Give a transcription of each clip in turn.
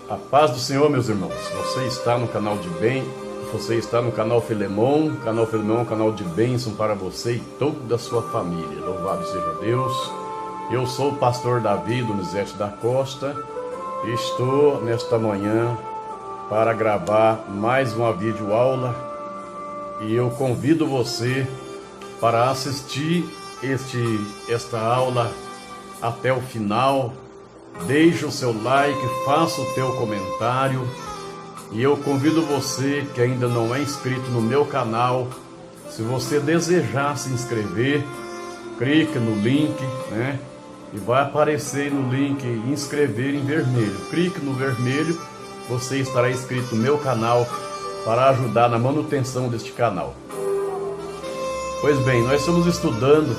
A paz do Senhor, meus irmãos. Você está no canal de bem, você está no canal Filemon. O canal Filemon é um canal de bênção para você e toda a sua família. Louvado seja Deus. Eu sou o pastor Davi Donizete da Costa e estou nesta manhã para gravar mais uma videoaula e eu convido você para assistir esta aula até o final. Deixe o seu like, faça o teu comentário e eu convido você que ainda não é inscrito no meu canal, se você desejar se inscrever, clique no link, e vai aparecer no link inscrever em vermelho. Clique no vermelho, você estará inscrito no meu canal para ajudar na manutenção deste canal. Pois bem, nós estamos estudando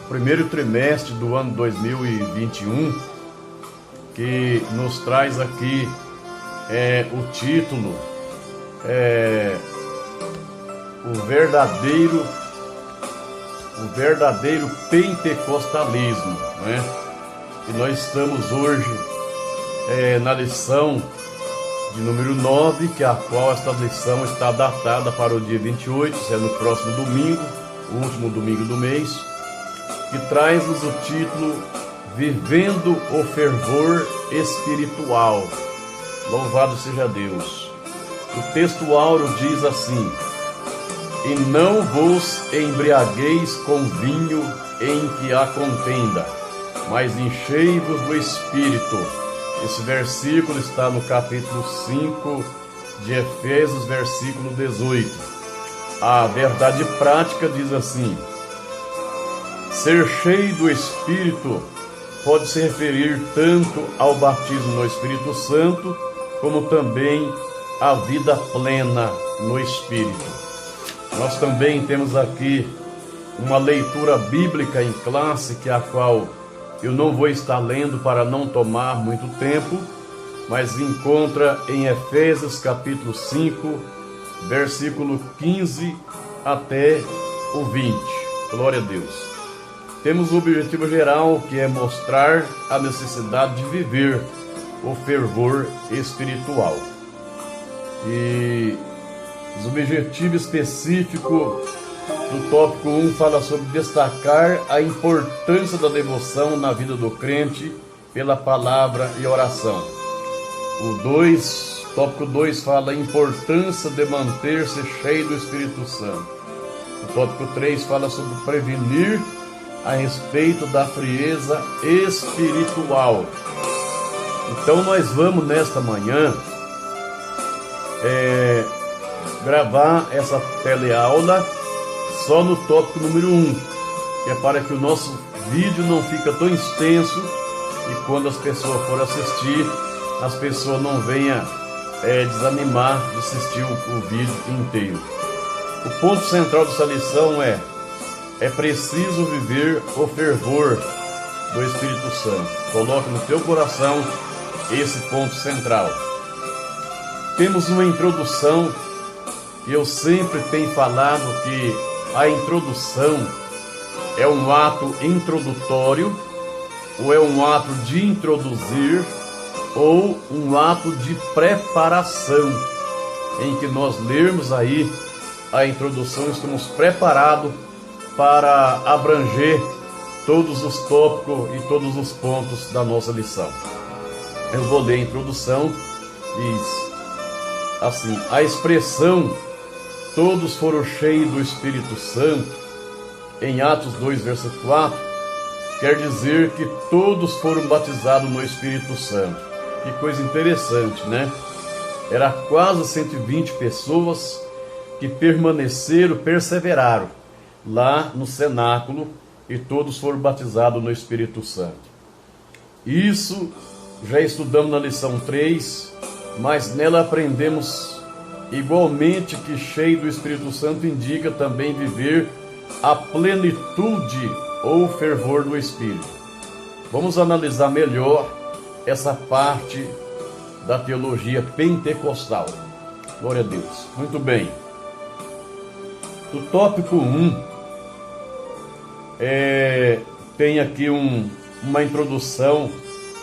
o primeiro trimestre do ano 2021, que nos traz aqui o título, o verdadeiro pentecostalismo, E nós estamos hoje na lição de número 9, que a qual esta lição está datada para o dia 28, é no próximo domingo, o último domingo do mês, que traz-nos o título Vivendo o Fervor Espiritual. Louvado seja Deus. O texto áureo diz assim: E não vos embriagueis com vinho em que há contenda, mas enchei-vos do Espírito. Esse versículo está no capítulo 5 de Efésios, versículo 18. A verdade prática diz assim: ser cheio do Espírito pode se referir tanto ao batismo no Espírito Santo, como também à vida plena no Espírito. Nós também temos aqui uma leitura bíblica em classe, que a qual eu não vou estar lendo para não tomar muito tempo, mas encontra em Efésios capítulo 5, versículo 15 até o 20. Glória a Deus. Temos o objetivo geral, que é mostrar a necessidade de viver o fervor espiritual. E os objetivos específicos do tópico 1 fala sobre destacar a importância da devoção na vida do crente pela palavra e oração. O tópico 2 fala a importância de manter-se cheio do Espírito Santo. O tópico 3 fala sobre prevenir a respeito da frieza espiritual. Então nós vamos nesta manhã gravar essa teleaula só no tópico número 1, que é para que o nosso vídeo não fique tão extenso e quando as pessoas forem assistir, as pessoas não venham desanimar de assistir o vídeo inteiro. O ponto central dessa lição é preciso viver o fervor do Espírito Santo. Coloque no teu coração esse ponto central. Temos uma introdução, e eu sempre tenho falado que a introdução é um ato introdutório, ou é um ato de introduzir, ou um ato de preparação, em que nós lermos aí a introdução, estamos preparados para abranger todos os tópicos e todos os pontos da nossa lição. Eu vou ler a introdução. Diz assim: a expressão todos foram cheios do Espírito Santo, em Atos 2, versículo 4, quer dizer que todos foram batizados no Espírito Santo. Que coisa interessante, Era quase 120 pessoas que perseveraram lá no cenáculo, e todos foram batizados no Espírito Santo. Isso já estudamos na lição 3, mas nela aprendemos igualmente que cheio do Espírito Santo indica também viver a plenitude ou fervor do Espírito. Vamos analisar melhor essa parte da teologia pentecostal. Glória a Deus. Muito bem. No tópico 1, tem aqui uma introdução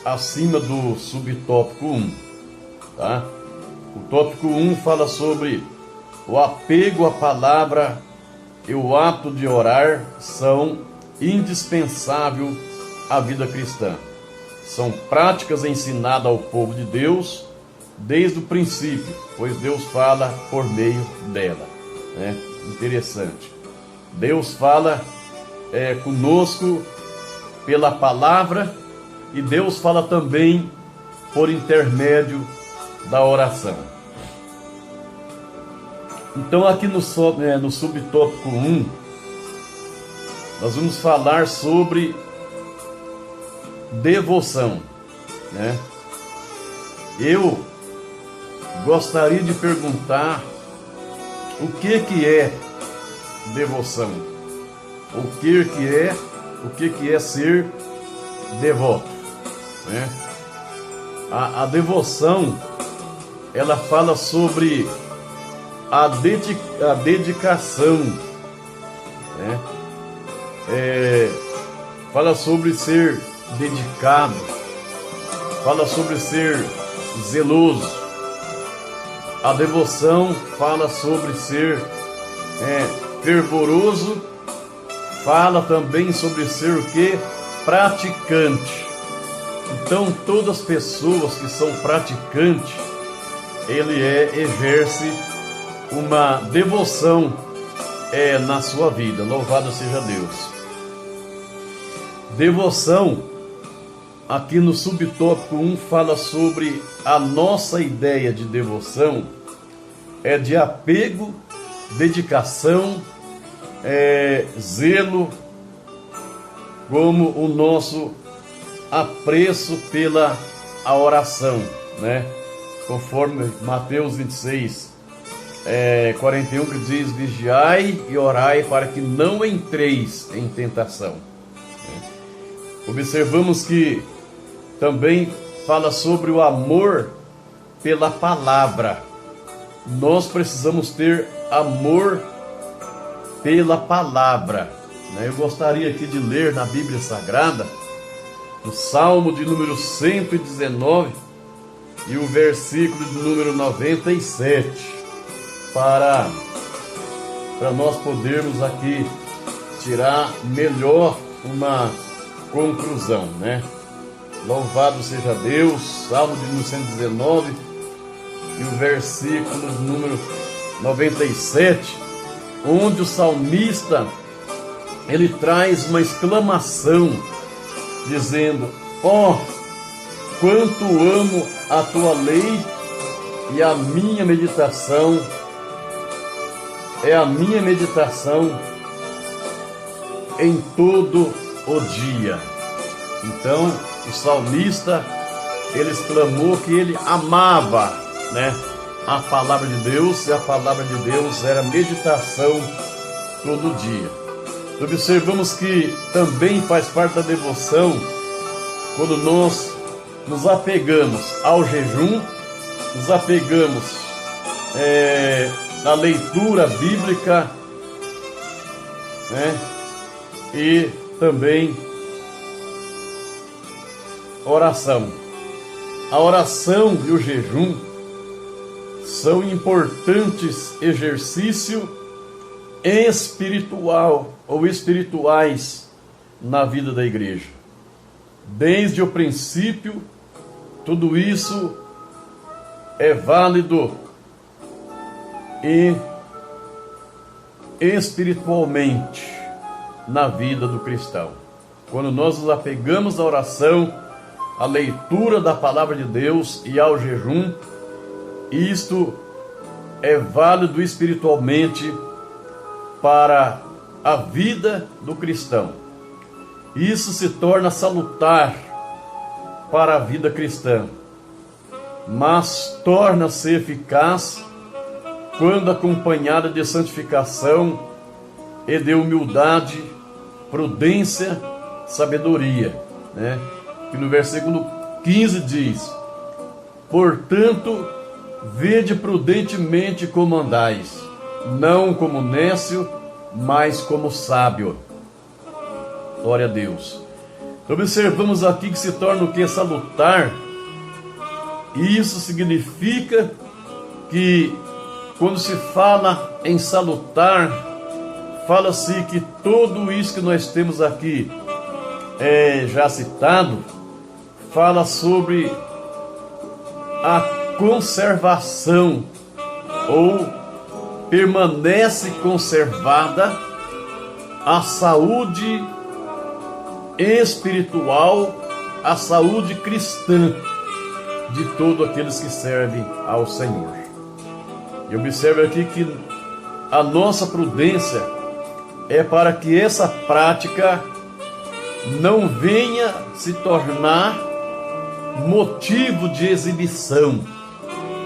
acima do subtópico 1. tá? O tópico 1 fala sobre o apego à palavra e o ato de orar são indispensáveis à vida cristã. São práticas ensinadas ao povo de Deus desde o princípio, pois Deus fala por meio dela. Né? Interessante. Deus fala conosco pela palavra e Deus fala também por intermédio da oração. Então aqui no subtópico 1, nós vamos falar sobre devoção, né? Eu gostaria de perguntar o que é devoção, o que é ser devoto, né? A devoção, ela fala sobre a dedicação, né? Fala sobre ser dedicado, fala sobre ser zeloso. A devoção fala sobre ser fervoroso, fala também sobre ser o que? Praticante. Então todas as pessoas que são praticantes, ele exerce uma devoção na sua vida. Louvado seja Deus. Devoção, aqui no subtópico 1, fala sobre a nossa ideia de devoção, de apego, dedicação, zelo, como o nosso apreço pela oração, né? Conforme Mateus 26, 41, que diz: vigiai e orai para que não entreis em tentação. Observamos que também fala sobre o amor pela palavra. Nós precisamos ter amor pela palavra, né? Eu gostaria aqui de ler na Bíblia Sagrada o Salmo de número 119 e o versículo de número 97, para nós podermos aqui tirar melhor uma conclusão, né? Louvado seja Deus. Salmo de número 119 e o versículo de número 97, onde o salmista ele traz uma exclamação dizendo: ó, quanto amo a tua lei, e a minha meditação em todo o dia. Então o salmista ele exclamou que ele amava, né, a palavra de Deus, e a palavra de Deus era meditação todo dia. Observamos que também faz parte da devoção quando nós nos apegamos ao jejum, nos apegamos à leitura bíblica, né, e também oração. A oração e o jejum são importantes exercícios espiritual ou espirituais na vida da igreja. Desde o princípio, tudo isso é válido e espiritualmente na vida do cristão. Quando nós nos apegamos à oração, à leitura da palavra de Deus e ao jejum, isto é válido espiritualmente para a vida do cristão. Isso se torna salutar para a vida cristã, mas torna-se eficaz quando acompanhada de santificação e de humildade, prudência, sabedoria, né? Que no versículo 15 diz: portanto, vede prudentemente como andais, não como nécio, mas como sábio. Glória a Deus. Observamos aqui que se torna o que? Salutar Isso significa que quando se fala em salutar, fala-se que tudo isso que nós temos aqui já citado, fala sobre a conservação, ou permanece conservada a saúde espiritual, a saúde cristã de todos aqueles que servem ao Senhor. E observe aqui que a nossa prudência é para que essa prática não venha se tornar motivo de exibição,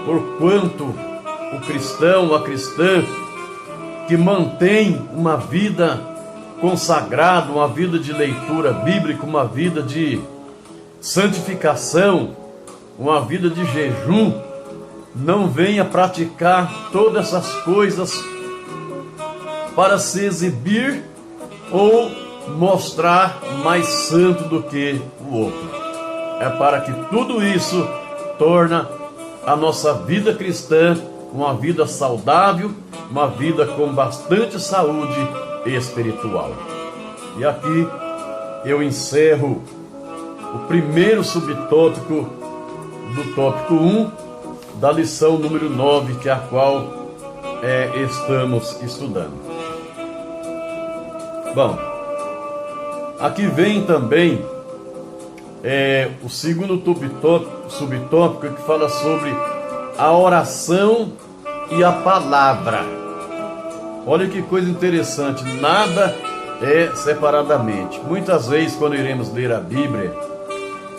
porquanto o cristão, a cristã, que mantém uma vida consagrada, uma vida de leitura bíblica, uma vida de santificação, uma vida de jejum, não venha praticar todas essas coisas para se exibir ou mostrar mais santo do que o outro. É para que tudo isso torne a nossa vida cristã uma vida saudável, uma vida com bastante saúde espiritual. E aqui eu encerro o primeiro subtópico do tópico 1 da lição número 9, que é a qual estamos estudando. Bom, aqui vem também o segundo subtópico, que fala sobre a oração e a palavra. Olha que coisa interessante, nada é separadamente. Muitas vezes, quando iremos ler a Bíblia,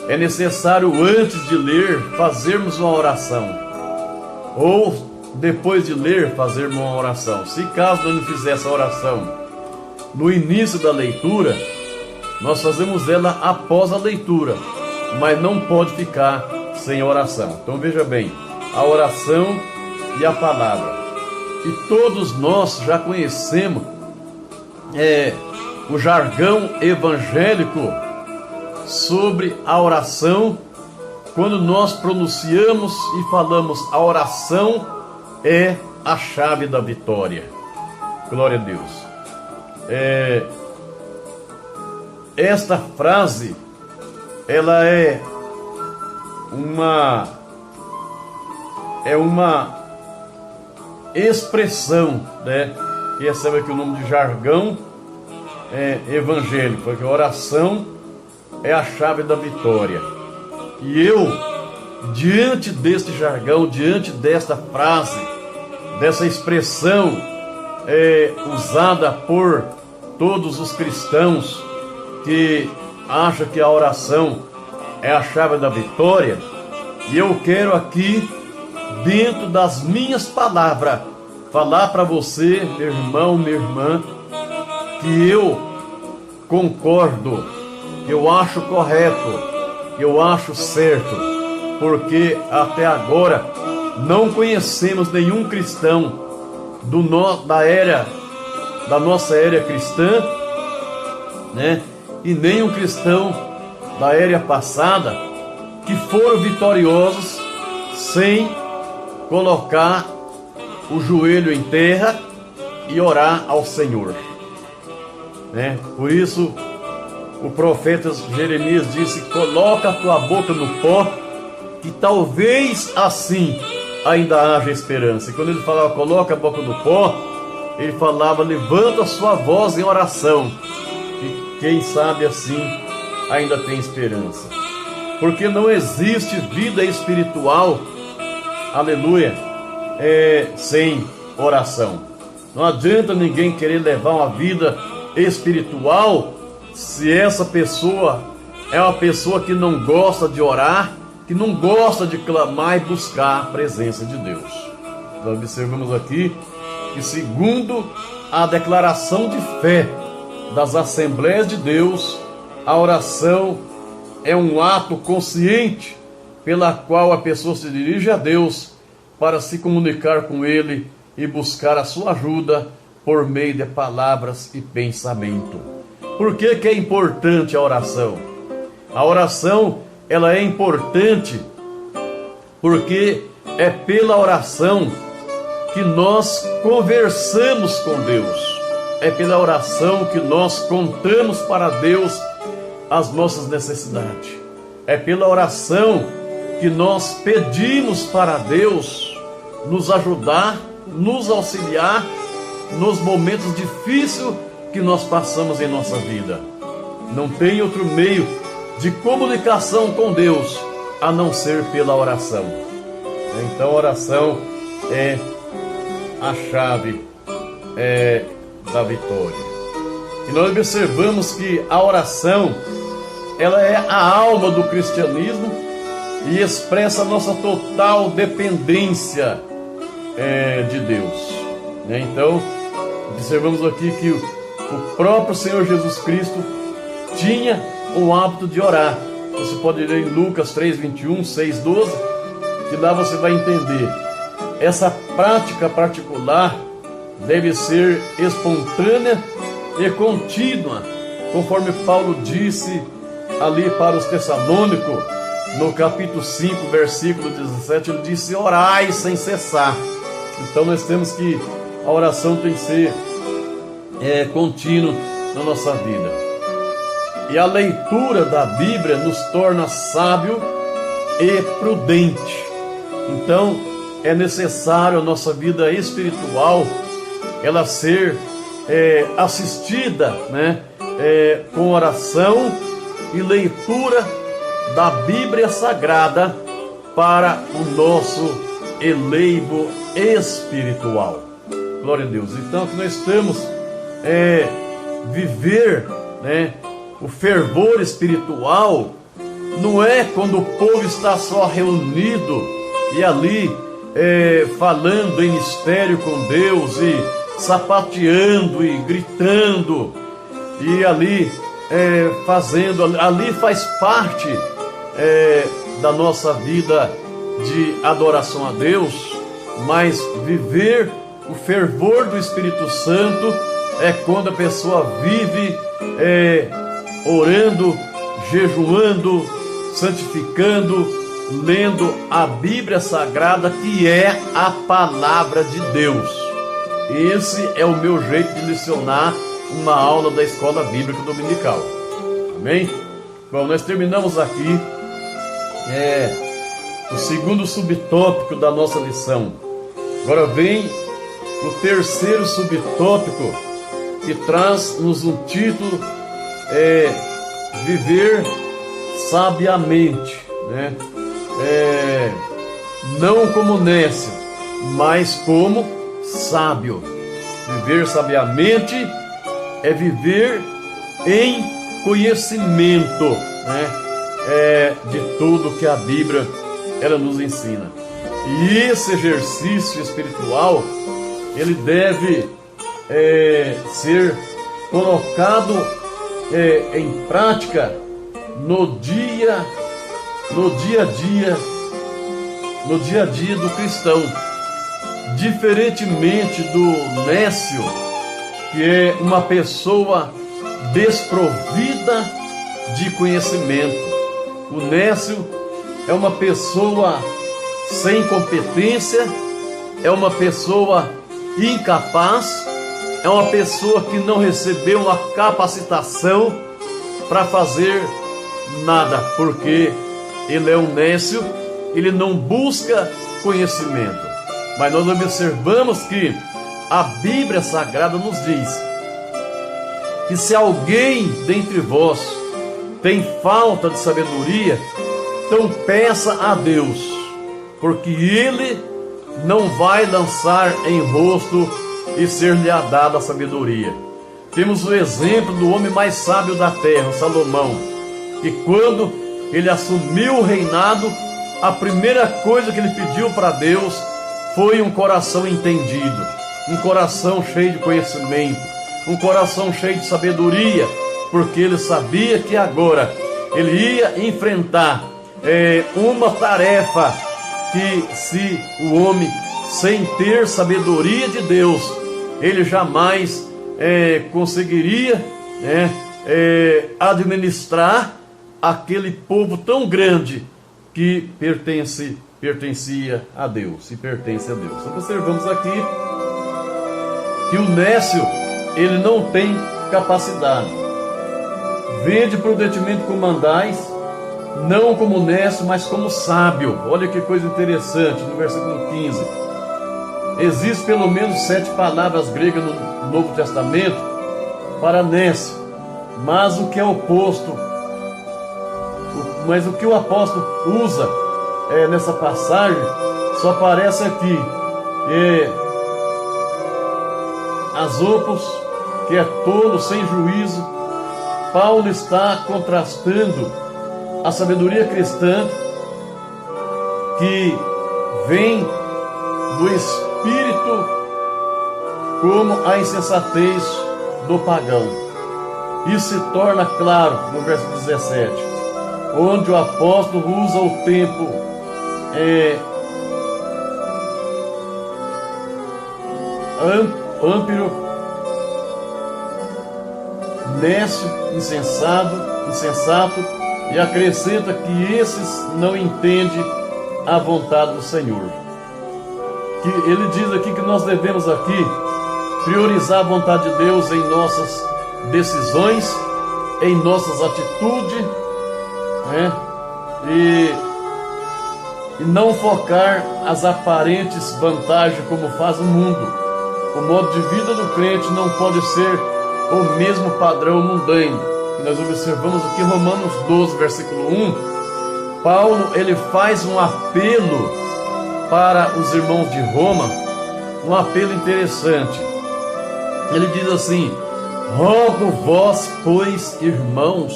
é necessário, antes de ler, fazermos uma oração, ou depois de ler, fazermos uma oração. Se caso não fizer essa oração no início da leitura, nós fazemos ela após a leitura, mas não pode ficar sem oração. Então veja bem, a oração e a palavra. E todos nós já conhecemos o jargão evangélico sobre a oração, quando nós pronunciamos e falamos: a oração é a chave da vitória. Glória a Deus. Esta frase, ela é uma expressão, né, que recebe aqui o nome de jargão evangélico, porque a oração é a chave da vitória. E eu, diante deste jargão, diante desta frase, dessa expressão usada por todos os cristãos que acham que a oração é a chave da vitória, e eu quero aqui, dentro das minhas palavras, falar para você, meu irmão, minha irmã, que eu concordo, que eu acho correto, que eu acho certo, porque até agora não conhecemos nenhum cristão da nossa era cristã, né, e nem um cristão da era passada que foram vitoriosos sem colocar o joelho em terra e orar ao Senhor, né? Por isso o profeta Jeremias disse: coloca a tua boca no pó, que talvez assim ainda haja esperança. E quando ele falava coloca a boca no pó, ele falava: levanta a sua voz em oração, e quem sabe assim ainda tem esperança. Porque não existe vida espiritual, aleluia, sem oração. Não adianta ninguém querer levar uma vida espiritual se essa pessoa é uma pessoa que não gosta de orar, que não gosta de clamar e buscar a presença de Deus. Nós observamos aqui que, segundo a declaração de fé das Assembleias de Deus, a oração é um ato consciente pela qual a pessoa se dirige a Deus para se comunicar com Ele e buscar a sua ajuda por meio de palavras e pensamento. Por que é importante a oração? A oração, ela é importante porque é pela oração que nós conversamos com Deus. É pela oração que nós contamos para Deus as nossas necessidades. É pela oração que nós pedimos para Deus nos ajudar, nos auxiliar nos momentos difíceis que nós passamos em nossa vida. Não tem outro meio de comunicação com Deus a não ser pela oração. Então a oração é a chave da vitória. E nós observamos que a oração, ela é a alma do cristianismo e expressa a nossa total dependência de Deus. Então, observamos aqui que o próprio Senhor Jesus Cristo tinha o hábito de orar. Você pode ler em Lucas 3:21, 6:12, que lá você vai entender. Essa prática particular deve ser espontânea e contínua, conforme Paulo disse ali para os Tessalônicos, no capítulo 5, versículo 17, ele disse: orai sem cessar. Então nós temos que a oração tem que ser contínua na nossa vida. E a leitura da Bíblia nos torna sábio e prudente. Então é necessário a nossa vida espiritual ela ser assistida, com oração e leitura da Bíblia Sagrada para o nosso elevo espiritual. Glória a Deus. Então que nós estamos viver, o fervor espiritual não é quando o povo está só reunido e ali falando em mistério com Deus e sapateando e gritando e ali ali faz parte da nossa vida de adoração a Deus, mas viver o fervor do Espírito Santo é quando a pessoa vive orando, jejuando, santificando, lendo a Bíblia Sagrada, que é a palavra de Deus. Esse é o meu jeito de lecionar uma aula da Escola Bíblica Dominical. Amém? Bom, nós terminamos aqui o segundo subtópico da nossa lição. Agora vem o terceiro subtópico, que traz-nos um título, viver sabiamente, não como nécio, mas como sábio. Viver sabiamente é viver em conhecimento, de tudo que a Bíblia ela nos ensina. E esse exercício espiritual ele deve ser colocado em prática no dia a dia do cristão, diferentemente do nécio, que é uma pessoa desprovida de conhecimento. O nécio é uma pessoa sem competência, é uma pessoa incapaz, é uma pessoa que não recebeu uma capacitação para fazer nada, porque ele é um nécio, ele não busca conhecimento. Mas nós observamos que a Bíblia Sagrada nos diz que se alguém dentre vós tem falta de sabedoria, então peça a Deus, porque Ele não vai lançar em rosto e ser-lhe dada a sabedoria. Temos o exemplo do homem mais sábio da terra, Salomão, que quando ele assumiu o reinado, a primeira coisa que ele pediu para Deus foi um coração entendido, um coração cheio de conhecimento, um coração cheio de sabedoria, porque ele sabia que agora ele ia enfrentar uma tarefa que, se o homem sem ter sabedoria de Deus, ele jamais conseguiria administrar aquele povo tão grande que pertence pertencia a Deus e pertence a Deus. Observamos aqui que o nécio, ele não tem capacidade. Vede prudentemente como andais, não como nécio, mas como sábio. Olha que coisa interessante, no versículo 15. Existem pelo menos 7 palavras gregas no Novo Testamento para nécio, mas o que é oposto, mas o que o apóstolo usa nessa passagem só aparece aqui, azopos, que é tolo, sem juízo. Paulo está contrastando a sabedoria cristã que vem do espírito como a insensatez do pagão. Isso se torna claro no verso 17, onde o apóstolo usa o tempo âmpiro, nécio, insensato, e acrescenta que esses não entendem a vontade do Senhor. Que ele diz aqui que nós devemos aqui priorizar a vontade de Deus em nossas decisões, em nossas atitudes, né? E não focar as aparentes vantagens como faz o mundo. O modo de vida do crente não pode ser o mesmo padrão mundano. E nós observamos aqui em Romanos 12, versículo 1, Paulo ele faz um apelo para os irmãos de Roma, um apelo interessante. Ele diz assim: rogo vós, pois, irmãos,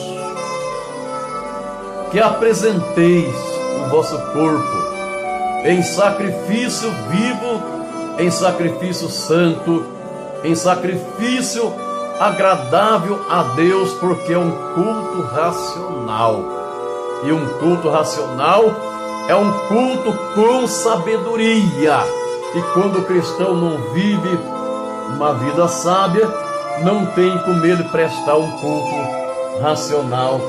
que apresenteis o vosso corpo em sacrifício vivo, em sacrifício santo, em sacrifício agradável a Deus, porque é um culto racional. E um culto racional é um culto com sabedoria. E quando o cristão não vive uma vida sábia, não tem como ele prestar um culto racional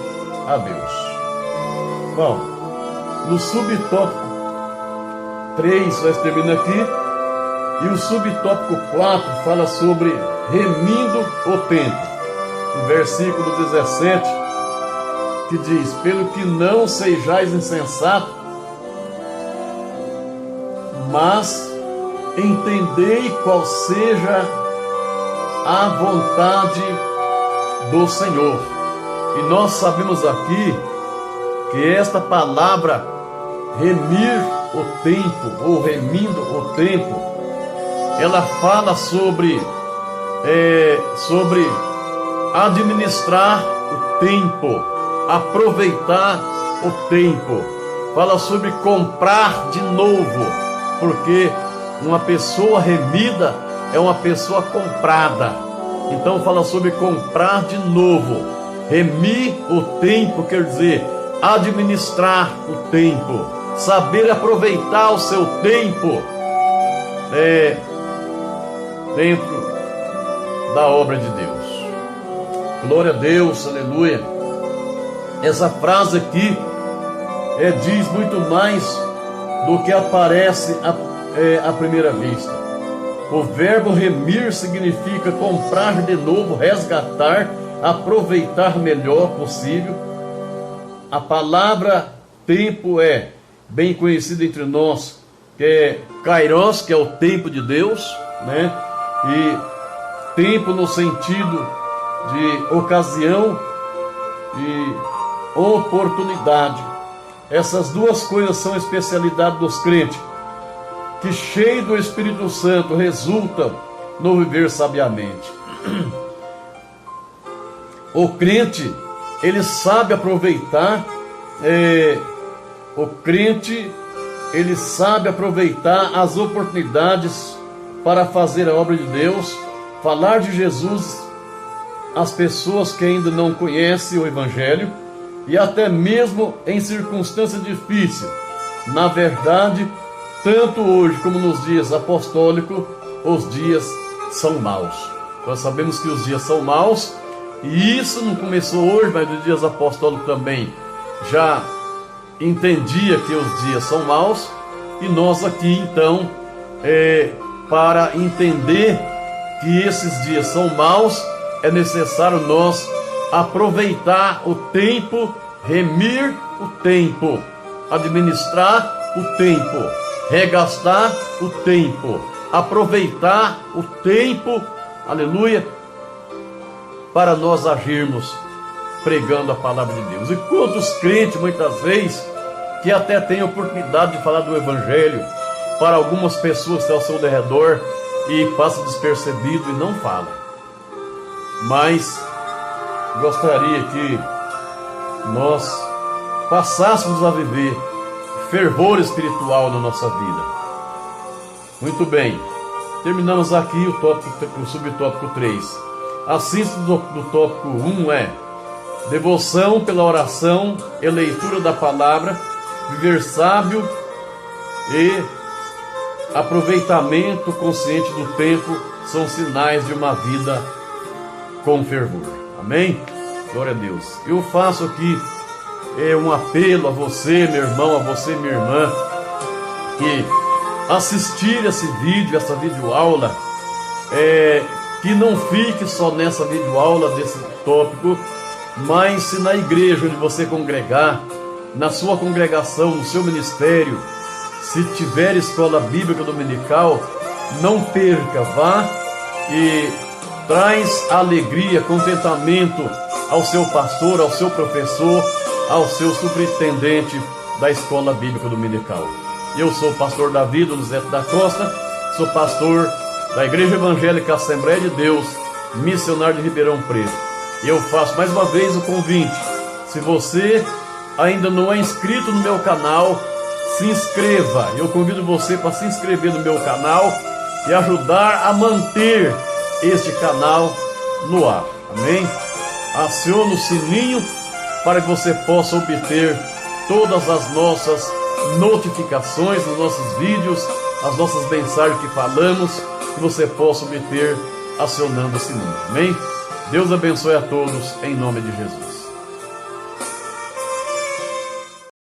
a Deus. Bom, no subtópico 3, nós terminamos aqui, e o subtópico 4 fala sobre remindo o tempo. No versículo 17, que diz: pelo que não sejais insensatos, mas entendei qual seja a vontade do Senhor. E nós sabemos aqui que esta palavra remir o tempo, ou remindo o tempo, ela fala sobre administrar o tempo, aproveitar o tempo. Fala sobre comprar de novo, porque uma pessoa remida é uma pessoa comprada. Então fala sobre comprar de novo. Remir o tempo quer dizer administrar o tempo, saber aproveitar o seu tempo dentro da obra de Deus. Glória a Deus, aleluia. Essa frase aqui diz muito mais do que aparece à primeira vista. O verbo remir significa comprar de novo, resgatar, aproveitar melhor possível. A palavra tempo é bem conhecida entre nós, que é kairos, que é o tempo de Deus, né? E tempo no sentido de ocasião e oportunidade. Essas duas coisas são especialidade dos crentes, que cheio do Espírito Santo resultam no viver sabiamente. O crente, ele sabe aproveitar, ele sabe aproveitar as oportunidades para fazer a obra de Deus, falar de Jesus às pessoas que ainda não conhecem o Evangelho, e até mesmo em circunstâncias difíceis. Na verdade, tanto hoje como nos dias apostólicos, os dias são maus. Nós sabemos que os dias são maus, e isso não começou hoje, mas nos dias apostólicos também já entendia que os dias são maus, E nós aqui então, para entender que esses dias são maus, é necessário nós aproveitar o tempo, remir o tempo, administrar o tempo, regastar o tempo, aproveitar o tempo, aleluia, para nós agirmos pregando a palavra de Deus. E quantos crentes, muitas vezes, que até têm a oportunidade de falar do Evangelho para algumas pessoas que estão ao seu redor e passa despercebido e não fala. Mas gostaria que nós passássemos a viver fervor espiritual na nossa vida. Muito bem, terminamos aqui o subtópico 3. A síntese do tópico 1 é: devoção pela oração e leitura da palavra, viver sábio e aproveitamento consciente do tempo são sinais de uma vida com fervor. Amém? Glória a Deus. Eu faço aqui um apelo a você, meu irmão, a você, minha irmã, que assistir esse vídeo, essa videoaula, que não fique só nessa videoaula desse tópico, mas se na igreja onde você congregar, na sua congregação, no seu ministério, se tiver escola bíblica dominical, não perca, vá e traz alegria, contentamento ao seu pastor, ao seu professor, ao seu superintendente da escola bíblica dominical. Eu sou o pastor Davi Donizete da Costa, sou pastor da Igreja Evangélica Assembleia de Deus, missionário de Ribeirão Preto. E eu faço mais uma vez o convite: se você ainda não é inscrito no meu canal, se inscreva. Eu convido você para se inscrever no meu canal e ajudar a manter este canal no ar. Amém? Acione o sininho para que você possa obter todas as nossas notificações dos nossos vídeos, as nossas mensagens que falamos, que você possa obter acionando o sininho. Amém? Deus abençoe a todos em nome de Jesus.